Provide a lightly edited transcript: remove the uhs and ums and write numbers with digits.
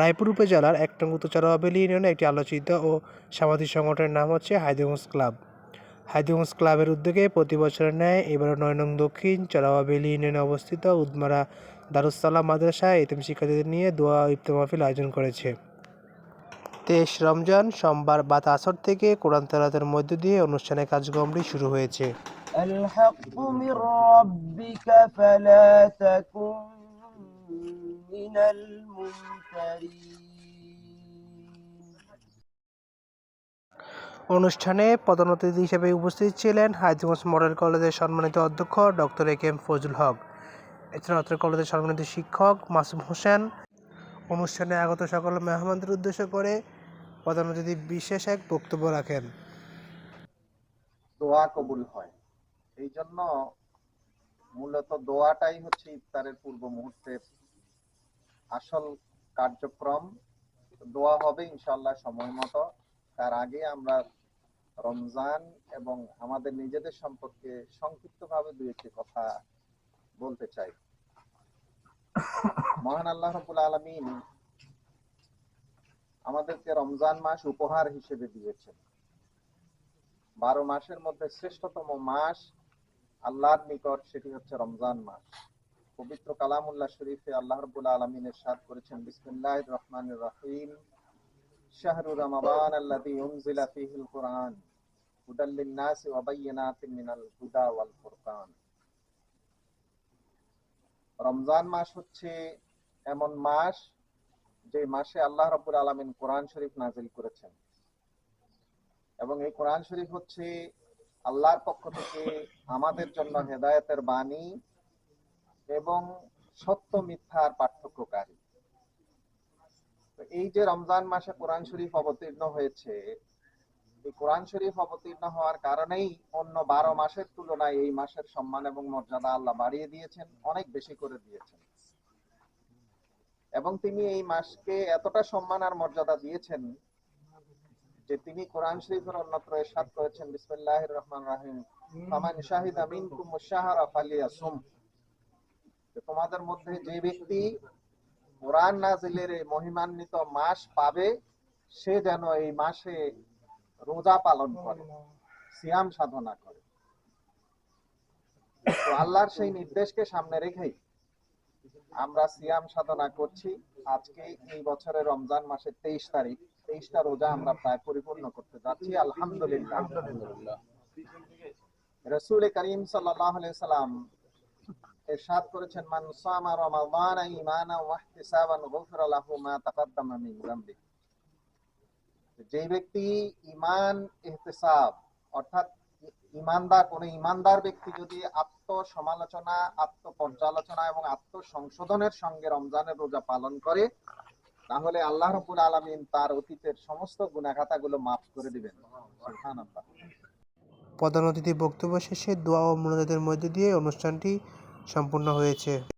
রায়পুর উপজেলার ১ নং উত্তর-চরোয়াবেলী ইউনিয়নে একটি আলোচিত ও সামাজিক সংগঠনের নাম হচ্ছে হায়দ্রগঞ্জ ক্লাব। হায়দ্রগঞ্জ ক্লাবের উদ্যোগে প্রতি বছরের ন্যায় এবারও ৯ নং দক্ষিণ চরোয়াবেলী ইউনিয়নে অবস্থিত উদ্মারা দারুস সালাম মাদ্রাসায় এতিম শিক্ষার্থীদের নিয়ে দোয়া ও ইফতার মাহফিল আয়োজন করেছে। ২৩ রমজান সোমবার বাদ আসর থেকে কোরআন তেলাওয়াতের মধ্য দিয়ে অনুষ্ঠানের কার্যক্রমটি শুরু হয়েছে। الحق من ربك فلا تكن من الممترين। অনুষ্ঠানে প্রধান অতিথি হিসেবে উপস্থিত ছিলেন হায়দ্রগঞ্জ মডেল কলেজের সম্মানিত অধ্যক্ষ doctor A K M Fazlul Haque. এছাড়া অত্র কলেজের সম্মানিত শিক্ষক মাসুম হোসেন। অনুষ্ঠানে আগত সকল মেহমানদের উদ্দেশ্য করে প্রধান অতিথি বিশেষ এক বক্তব্য রাখেন। দোয়া কবুল হয়, এই জন্য মূলত দোয়াটাই হচ্ছে ইফতারের পূর্ব মুহূর্তের আসল কার্যক্রম। দোয়া হবে ইনশাআল্লাহ সময় মতো। তার আগে আমরা রমজান এবং আমাদের নিজেদের সম্পর্কে সংক্ষিপ্তভাবে দুই একটি কথা বলতে চাই। মহান আল্লাহ রাব্বুল আলামিন আমাদেরকে রমজান মাস উপহার হিসেবে দিয়েছেন। 12 মাসের মধ্যে শ্রেষ্ঠতম মাস আল্লাহর নিকট সেটি হচ্ছে রমজান মাস। পবিত্র কালামুল্লাহ শরীফে আল্লাহ রাব্বুল আলামিন ইরশাদ করেছেন, বিসমিল্লাহির রহমানির রহিম, শাহরু রমাদান আল্লাযী উনজিলা ফীহিল কুরআন হুদাল লিন-নাসি ওয়া বায়্যিনাতিন মিনাল হুদা ওয়াল ফুরকান। রমজান মাস হচ্ছে এমন মাস যে মাসে আল্লাহ রাব্বুল আলামিন কোরআন শরীফ নাজিল করেছেন, এবং এই কোরআন শরীফ হচ্ছে আল্লাহর পক্ষ থেকে আমাদের জন্য হেদায়েতের বাণী এবং সত্য মিথ্যার পার্থক্যকারী। এই যে রমজান মাসে কোরআন শরীফ অবতীর্ণ হয়েছে, এই কোরআন শরীফ অবতীর্ণ হওয়ার কারণেই অন্য 12 মাসের তুলনায় এই মাসের সম্মান এবং মর্যাদা আল্লাহ বাড়িয়ে দিয়েছেন, অনেক বেশি করে দিয়েছেন। এবং তিনি এই মাসকে এতটা সম্মান আর মর্যাদা দিয়েছেন যে তিনি কোরআন শরীফের অন্যত্র ইরশাদ করেছেন, বিসমিল্লাহির রহমানির রহিম, ফামান শাহিদা মিনকুমুশ শাহরা ফালিয়াসুম। তোমাদের মধ্যে যে ব্যক্তি কোরআন নাজিলের এই মহিমান্বিত মাস পাবে, সে যেন এই মাসে রোজা পালন করে, সিয়াম সাধনা করে। তো আল্লাহর সেই নির্দেশকে সামনে রেখেই আমরা সিয়াম সাধনা করছি। আজকে এই বছরের রমজান মাসের 23 তারিখ, 23টা রোজা আমরা প্রায় পরিপূর্ণ করতে যাচ্ছি, আলহামদুলিল্লাহ। রাসূল করিম সাল্লাল্লাহু আলাইহি সাল্লাম ইরশাদ করেছেন, মান সামা রমাদান ঈমানান ওয়া ইহতিসাবান গুফিরা লাহু মা তাকাদ্দামা মিন যামবি। যে ব্যক্তি ঈমান ইহতিসাব অর্থাৎ ইমানদার, কোন ইমানদার ব্যক্তি যদি আত্মসমালোচনা, আত্মপর্যালোচনা এবং আত্মসংশোধনের সঙ্গে রমজানের রোজা পালন করে, তাহলে আল্লাহ রাব্বুল আলামিন তার অতীতের সমস্ত গুনাহখাতাগুলো মাফ করে দিবেন। সুবহানাল্লাহ। প্রধান অতিথি বক্তব্য শেষে দোয়া ও মোনাজাতের মধ্য দিয়ে অনুষ্ঠানটি সম্পূর্ণ হয়েছে।